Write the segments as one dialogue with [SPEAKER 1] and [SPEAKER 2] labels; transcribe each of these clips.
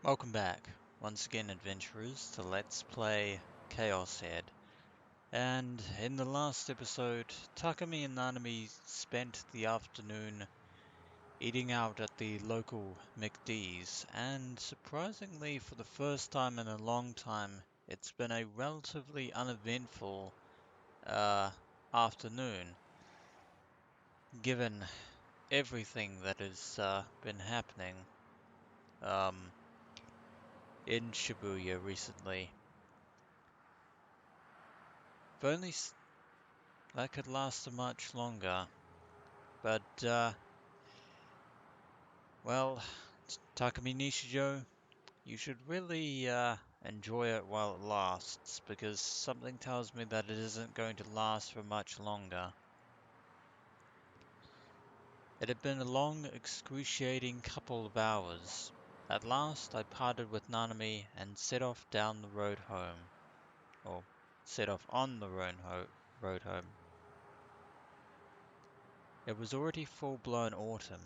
[SPEAKER 1] Welcome back, once again adventurers, to Let's Play Chaos Head. And in the last episode, Takumi and Nanami spent the afternoon eating out at the local McD's, and surprisingly for the first time in a long time, it's been a relatively uneventful uh, afternoon, given everything that has been happening um, in Shibuya recently. If only that could last much longer. But, well, Takumi Nishijo, you should really enjoy it while it lasts, because something tells me that it isn't going to last for much longer. It had been a long, excruciating couple of hours. At last, I parted with Nanami and set off down the road home. Or, set off on the road home. It was already full-blown autumn,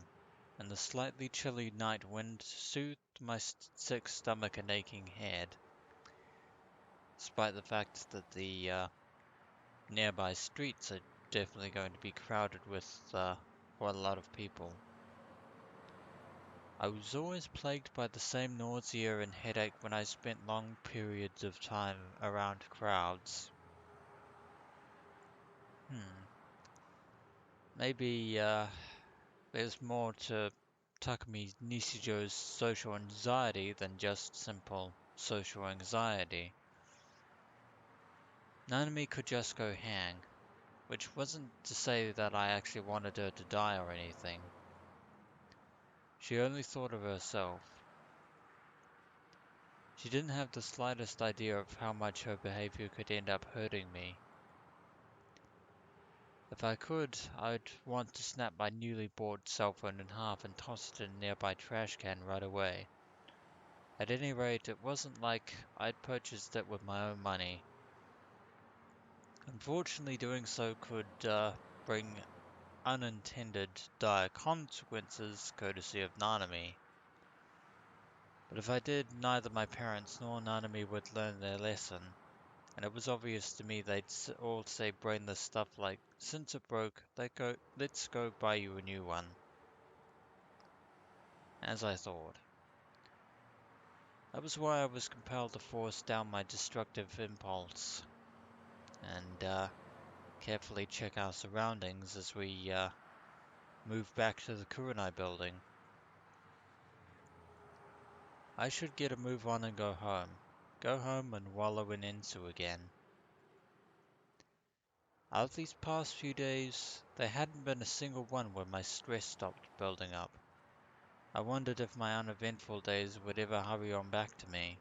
[SPEAKER 1] and the slightly chilly night wind soothed my sick stomach and aching head, despite the fact that the nearby streets are definitely going to be crowded with quite a lot of people. I was always plagued by the same nausea and headache when I spent long periods of time around crowds. Hmm, maybe there's more to Takumi Nishijo's social anxiety than just simple social anxiety. Nanami could just go hang, which wasn't to say that I actually wanted her to die or anything. She only thought of herself. She didn't have the slightest idea of how much her behavior could end up hurting me. If I could, I'd want to snap my newly bought cell phone in half and toss it in a nearby trash can right away. At any rate, it wasn't like I'd purchased it with my own money. Unfortunately, doing so could bring unintended dire consequences courtesy of Nanami. But if I did, neither my parents nor Nanami would learn their lesson, and it was obvious to me they'd all say brainless stuff like, "Since it broke, let's go buy you a new one." As I thought. That was why I was compelled to force down my destructive impulse, and carefully check our surroundings as we moved back to the Kurenai building. I should get a move on and go home. Go home and wallow in Ensu again. Out of these past few days, there hadn't been a single one where my stress stopped building up. I wondered if my uneventful days would ever hurry on back to me.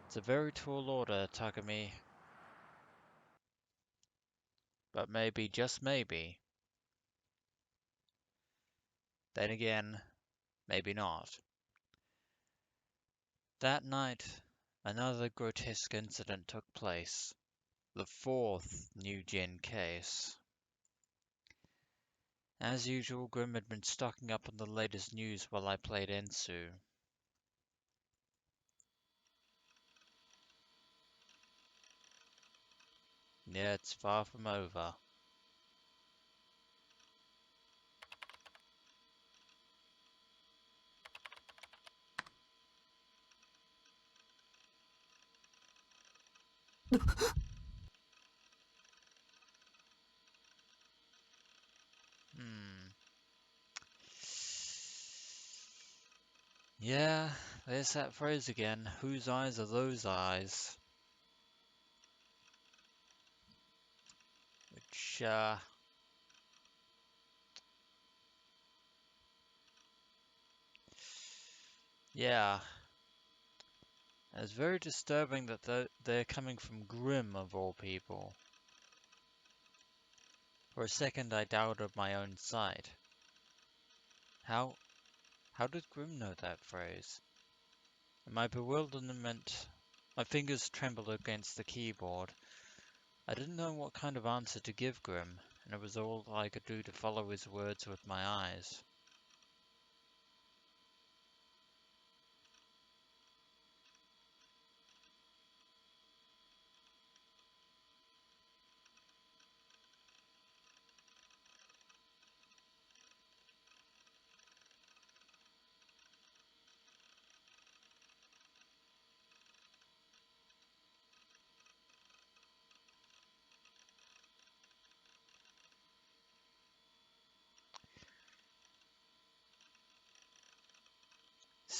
[SPEAKER 1] It's a very tall order, Takumi, but maybe, just maybe, then again, maybe not. That night, another grotesque incident took place. The fourth new gen case. As usual, Grim had been stocking up on the latest news while I played Ensu. Yeah, it's far from over. Hmm. Yeah, there's that phrase again. Whose eyes are those eyes? Which, yeah. It's very disturbing that they're coming from Grim of all people. For a second I doubted my own sight. How how did Grim know that phrase? In my bewilderment, my fingers trembled against the keyboard. I didn't know what kind of answer to give Grim, and it was all I could do to follow his words with my eyes.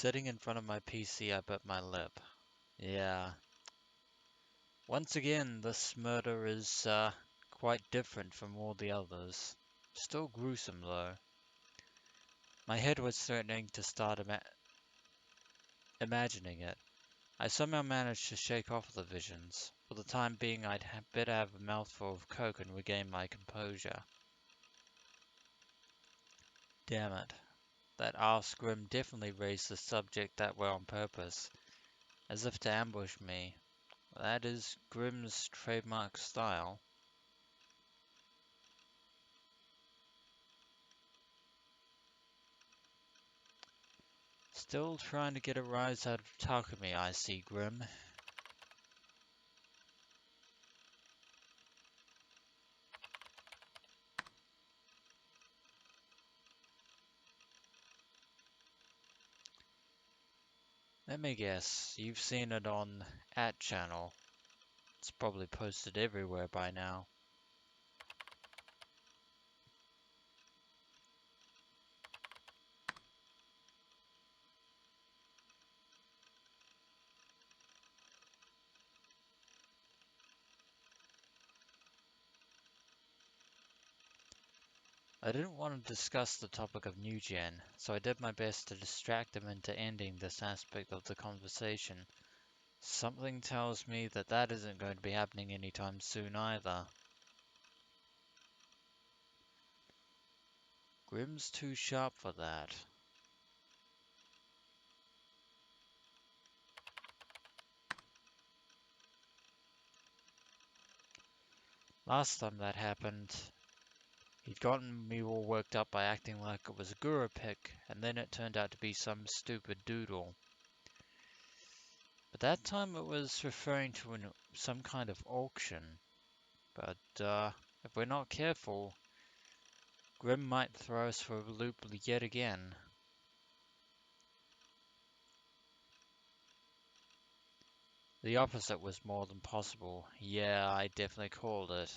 [SPEAKER 1] Sitting in front of my PC, I bit my lip. Yeah. Once again, this murder is, quite different from all the others. Still gruesome, though. My head was threatening to start imagining it. I somehow managed to shake off the visions. For the time being, I'd better have a mouthful of coke and regain my composure. Damn it. That arse Grim definitely raised the subject that way on purpose, as if to ambush me. That is Grim's trademark style. Still trying to get a rise out of Takumi, I see, Grim. Let me guess, you've seen it on @channel. It's probably posted everywhere by now. I didn't want to discuss the topic of New Gen, so I did my best to distract him into ending this aspect of the conversation. Something tells me that that isn't going to be happening anytime soon either. Grim's too sharp for that. Last time that happened, he'd gotten me all worked up by acting like it was a guru pick, and then it turned out to be some stupid doodle. But that time it was referring to some kind of auction. But, if we're not careful, Grim might throw us for a loop yet again. The opposite was more than possible. Yeah, I definitely called it.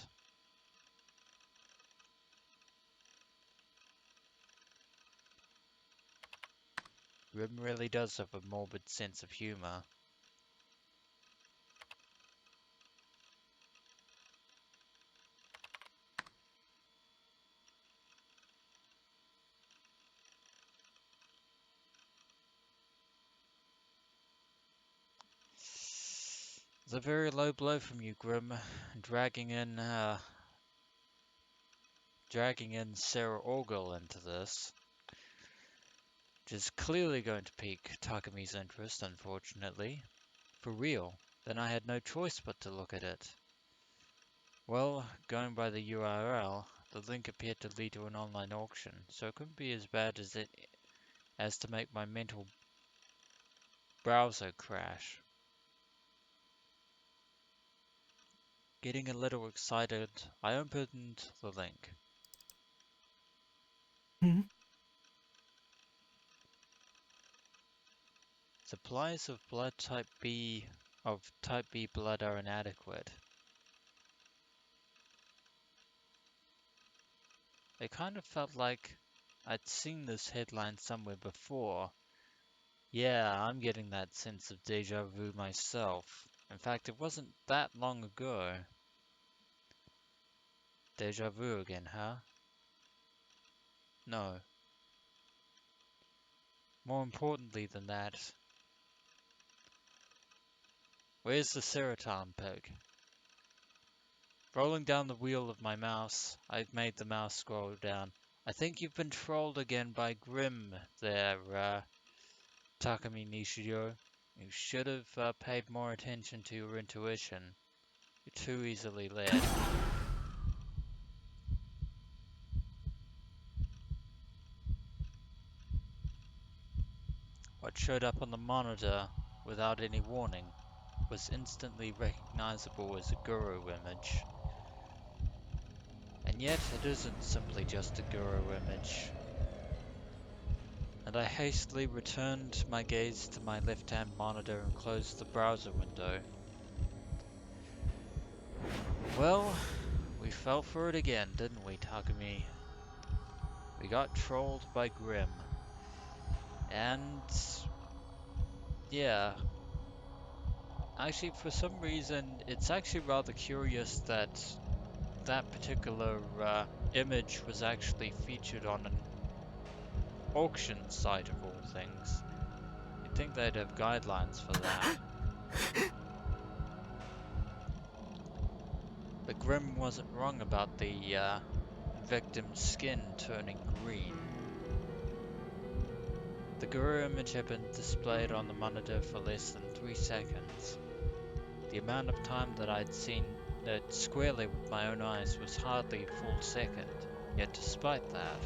[SPEAKER 1] Grim really does have a morbid sense of humor. It's a very low blow from you, Grim, dragging in Sarah Orgel into this, which is clearly going to pique Takumi's interest, unfortunately. For real, then I had no choice but to look at it. Well, going by the URL, the link appeared to lead to an online auction, so it couldn't be as bad as to make my mental browser crash. Getting a little excited, I opened the link. Supplies of type B blood are inadequate. It kind of felt like I'd seen this headline somewhere before. Yeah, I'm getting that sense of deja vu myself. In fact, it wasn't that long ago. Deja vu again, huh? No. More importantly than that, where's the serotonin peg? Rolling down the wheel of my mouse, I've made the mouse scroll down. I think you've been trolled again by Grim there, Takumi Nishio. You should have paid more attention to your intuition. You're too easily led. What showed up on the monitor, without any warning, was instantly recognizable as a guru image. And yet it isn't simply just a guru image. And I hastily returned my gaze to my left-hand monitor and closed the browser window. Well, we fell for it again, didn't we, Takumi? We got trolled by Grim. And Yeah, actually, for some reason, it's actually rather curious that that particular image was actually featured on an auction site of all things. You'd think they'd have guidelines for that. But Grimm wasn't wrong about the victim's skin turning green. The guru image had been displayed on the monitor for less than 3 seconds. The amount of time that I'd seen it squarely with my own eyes was hardly a full second, yet despite that,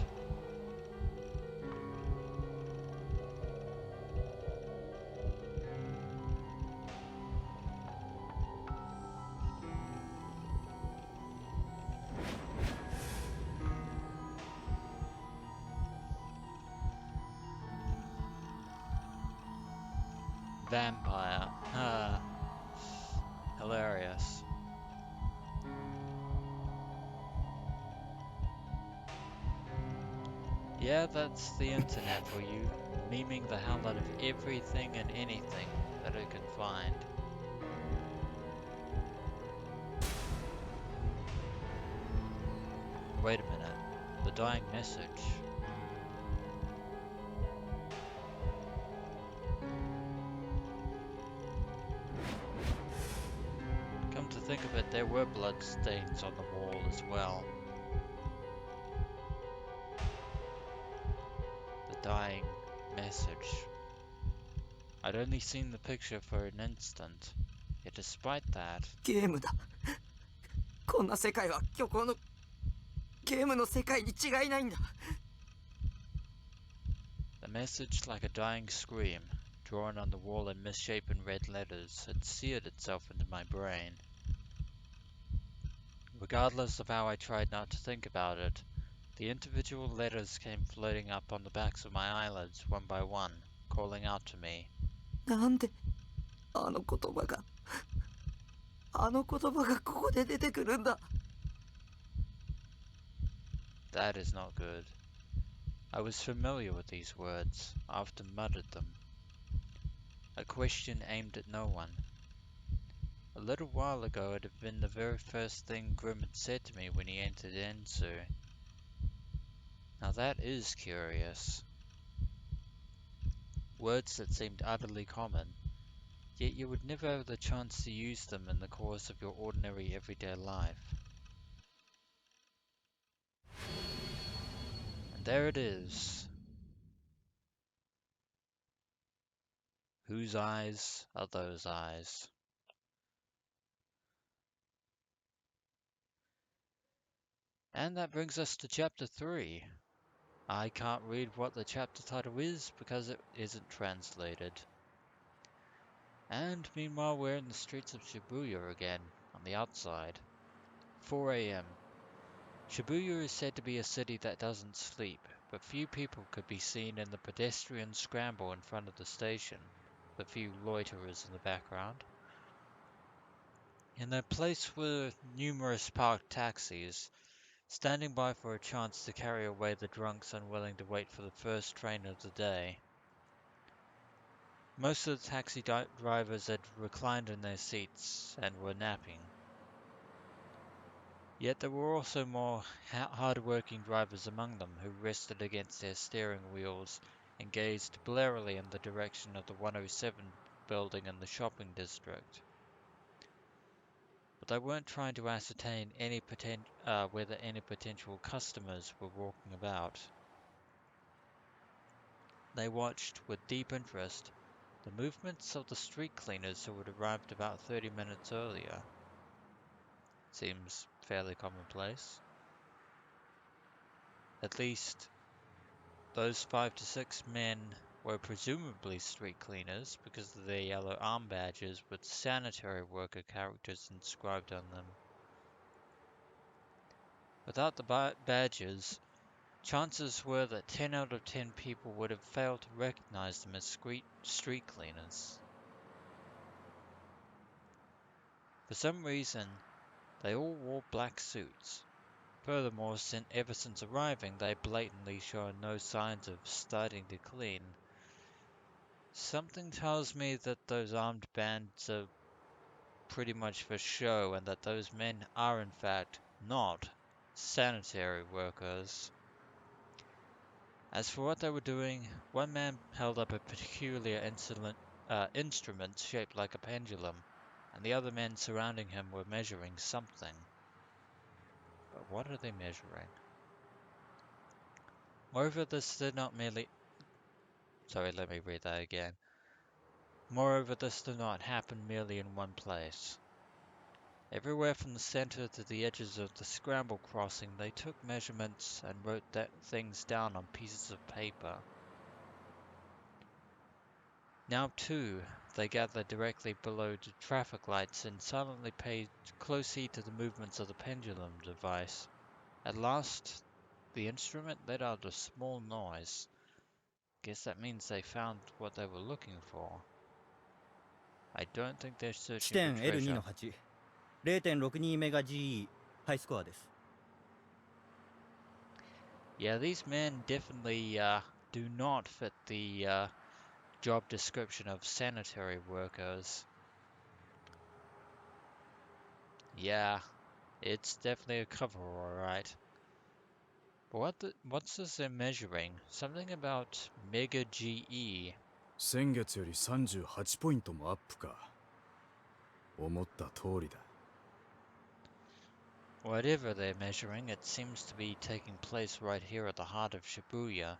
[SPEAKER 1] vampire, hilarious. Yeah, that's the internet for you, memeing the hell out of everything and anything that it can find. Wait a minute, the dying message. Come to think of it, there were blood stains on the wall as well. The dying message. I'd only seen the picture for an instant, yet despite that,
[SPEAKER 2] ゲームだ。こんな世界は虚構のゲームの世界に違いないんだ。
[SPEAKER 1] the message, like a dying scream, drawn on the wall in misshapen red letters, had seared itself into my brain. Regardless of how I tried not to think about it, the individual letters came floating up on the backs of my eyelids one by one, calling out to me.
[SPEAKER 2] なんであの言葉がここで出てくるんだ。
[SPEAKER 1] That is not good. I was familiar with these words, I often muttered them. A question aimed at no one. A little while ago it had been the very first thing Grimm had said to me when he entered Ensu. Now that is curious. Words that seemed utterly common, yet you would never have the chance to use them in the course of your ordinary everyday life. And there it is. Whose eyes are those eyes? And that brings us to chapter 3. I can't read what the chapter title is because it isn't translated. And meanwhile we're in the streets of Shibuya again, on the outside. 4 a.m. Shibuya is said to be a city that doesn't sleep, but few people could be seen in the pedestrian scramble in front of the station, the few loiterers in the background. In their place were numerous parked taxis, standing by for a chance to carry away the drunks unwilling to wait for the first train of the day. Most of the taxi drivers had reclined in their seats and were napping. Yet there were also more hard-working drivers among them who rested against their steering wheels and gazed blearily in the direction of the 107 building in the shopping district. But they weren't trying to ascertain whether any potential customers were walking about. They watched with deep interest the movements of the street cleaners who had arrived about 30 minutes earlier. Seems fairly commonplace. At least, those 5 to 6 men were presumably street cleaners because of their yellow arm badges with sanitary worker characters inscribed on them. Without the badges, chances were that 10 out of 10 people would have failed to recognize them as street cleaners. For some reason, they all wore black suits. Furthermore, ever since arriving, they blatantly shown no signs of starting to clean. Something tells me that those armed bands are pretty much for show and that those men are in fact not sanitary workers. As for what they were doing, one man held up a peculiar instrument shaped like a pendulum, and the other men surrounding him were measuring something. But what are they measuring? Moreover, this did not merely. Sorry, let me read that again. Moreover, this did not happen merely in one place. Everywhere from the center to the edges of the scramble crossing, they took measurements and wrote things down on pieces of paper. Now, too, they gathered directly below the traffic lights and silently paid close heed to the movements of the pendulum device. At last, the instrument let out a small noise. Guess that means they found what they were looking for. I don't think they're
[SPEAKER 2] 地
[SPEAKER 1] searching for
[SPEAKER 2] 点 L2 の
[SPEAKER 1] treasure.
[SPEAKER 2] 8 0.62メガ GE ハイスコアです。
[SPEAKER 1] Yeah, these men definitely do not fit the job description of sanitary workers. Yeah, it's definitely a cover, alright. But what's this they're measuring? Something about Mega GE.
[SPEAKER 3] 先月より38ポイントもアップか。思った通りだ。
[SPEAKER 1] Whatever they're measuring, it seems to be taking place right here at the heart of Shibuya.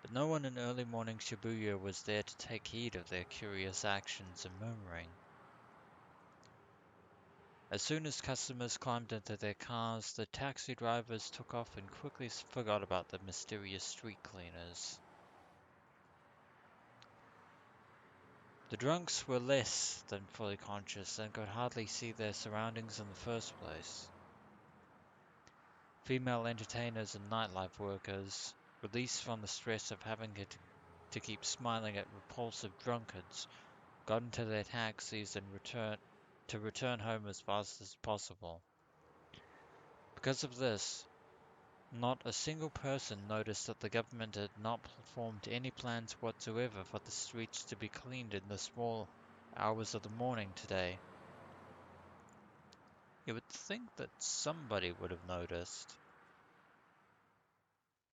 [SPEAKER 1] But no one in early morning Shibuya was there to take heed of their curious actions and murmuring. As soon as customers climbed into their cars, the taxi drivers took off and quickly forgot about the mysterious street cleaners. The drunks were less than fully conscious and could hardly see their surroundings in the first place. Female entertainers and nightlife workers, released from the stress of having to keep smiling at repulsive drunkards, got into their taxis and returned home as fast as possible. Because of this, not a single person noticed that the government had not formed any plans whatsoever for the streets to be cleaned in the small hours of the morning today. You would think that somebody would have noticed.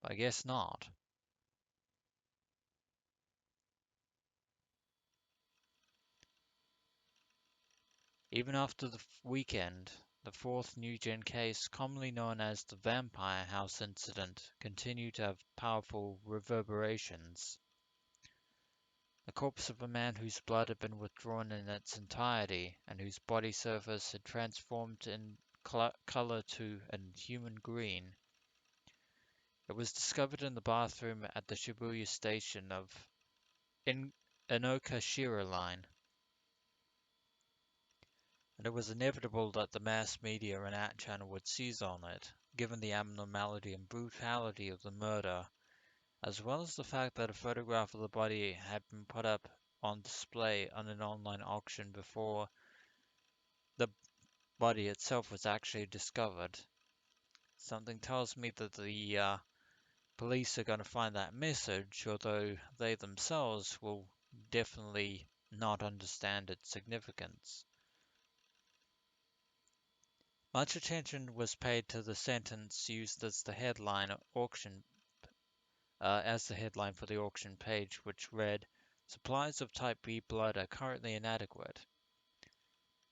[SPEAKER 1] But I guess not. Even after the weekend, the fourth new-gen case, commonly known as the Vampire House incident, continued to have powerful reverberations. The corpse of a man whose blood had been withdrawn in its entirety, and whose body surface had transformed in color to a human green. It was discovered in the bathroom at the Shibuya station of Inokashira Line, and it was inevitable that the mass media and At Channel would seize on it, given the abnormality and brutality of the murder, as well as the fact that a photograph of the body had been put up on display on an online auction before the body itself was actually discovered. Something tells me that the police are going to find that message, although they themselves will definitely not understand its significance. Much attention was paid to the sentence used as the headline for the auction page, which read, "Supplies of Type B blood are currently inadequate."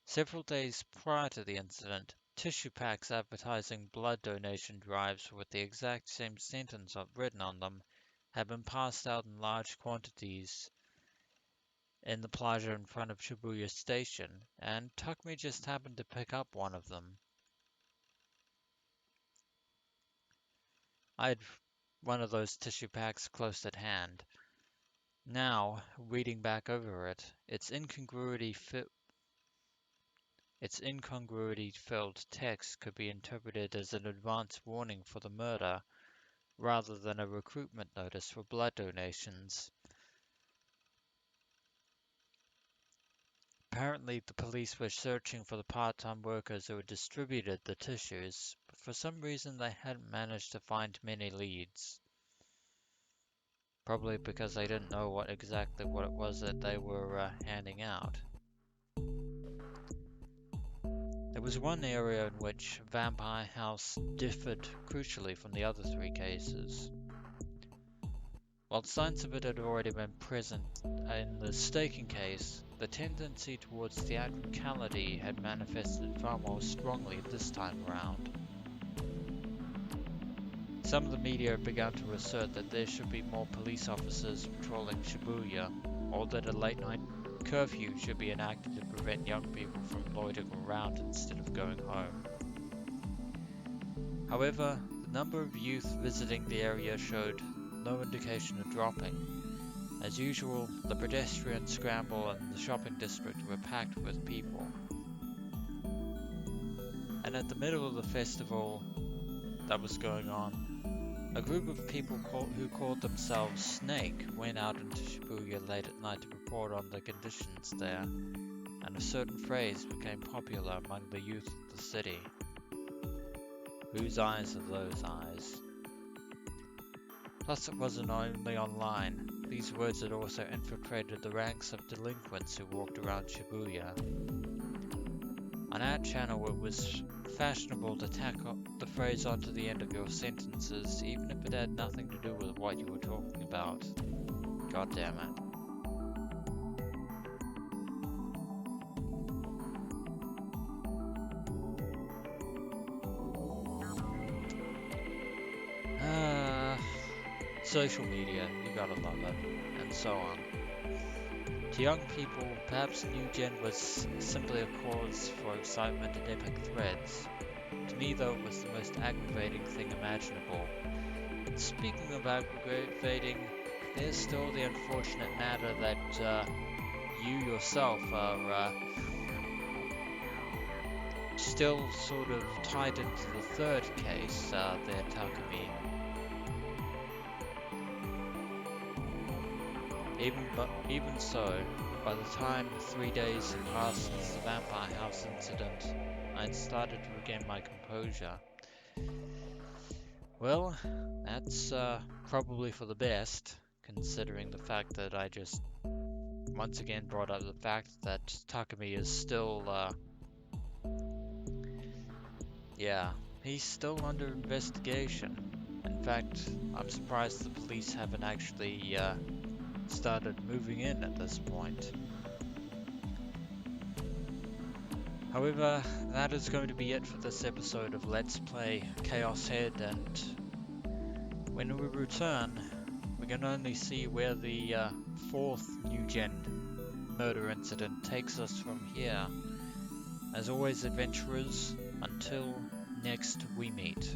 [SPEAKER 1] Several days prior to the incident, tissue packs advertising blood donation drives with the exact same sentence written on them had been passed out in large quantities in the plaza in front of Shibuya Station, and Takumi just happened to pick up one of them. I had one of those tissue packs close at hand. Now, reading back over it, its incongruity-filled text could be interpreted as an advance warning for the murder, rather than a recruitment notice for blood donations. Apparently, the police were searching for the part-time workers who had distributed the tissues, but for some reason they hadn't managed to find many leads. Probably because they didn't know what it was that they were handing out. There was one area in which Vampire House differed crucially from the other three cases. While signs of it had already been present in the staking case, the tendency towards theatricality had manifested far more strongly this time around. Some of the media had begun to assert that there should be more police officers patrolling Shibuya, or that a late-night curfew should be enacted to prevent young people from loitering around instead of going home. However, the number of youth visiting the area showed no indication of dropping. As usual, the pedestrian scramble and the shopping district were packed with people. And at the middle of the festival that was going on, a group of people who called themselves Snake went out into Shibuya late at night to report on the conditions there, and a certain phrase became popular among the youth of the city. Whose eyes are those eyes? Plus, it wasn't only online. These words had also infiltrated the ranks of delinquents who walked around Shibuya. On our channel, it was fashionable to tack the phrase onto the end of your sentences, even if it had nothing to do with what you were talking about. God damn it. Social media, you gotta love it, and so on. To young people, perhaps New Gen was simply a cause for excitement and epic threads. To me, though, it was the most aggravating thing imaginable. Speaking of aggravating, there's still the unfortunate matter that you yourself are still sort of tied into the third case there, Takumi. Even so, by the time 3 days had passed since the Vampire House incident, I'd started to regain my composure. Well, that's probably for the best, considering the fact that I just once again brought up the fact that Takumi is still, he's still under investigation. In fact, I'm surprised the police haven't actually started moving in at this point. However, that is going to be it for this episode of Let's Play ChäoS Head, and when we return, we can only see where the fourth New Gen murder incident takes us from here. As always, adventurers, until next we meet.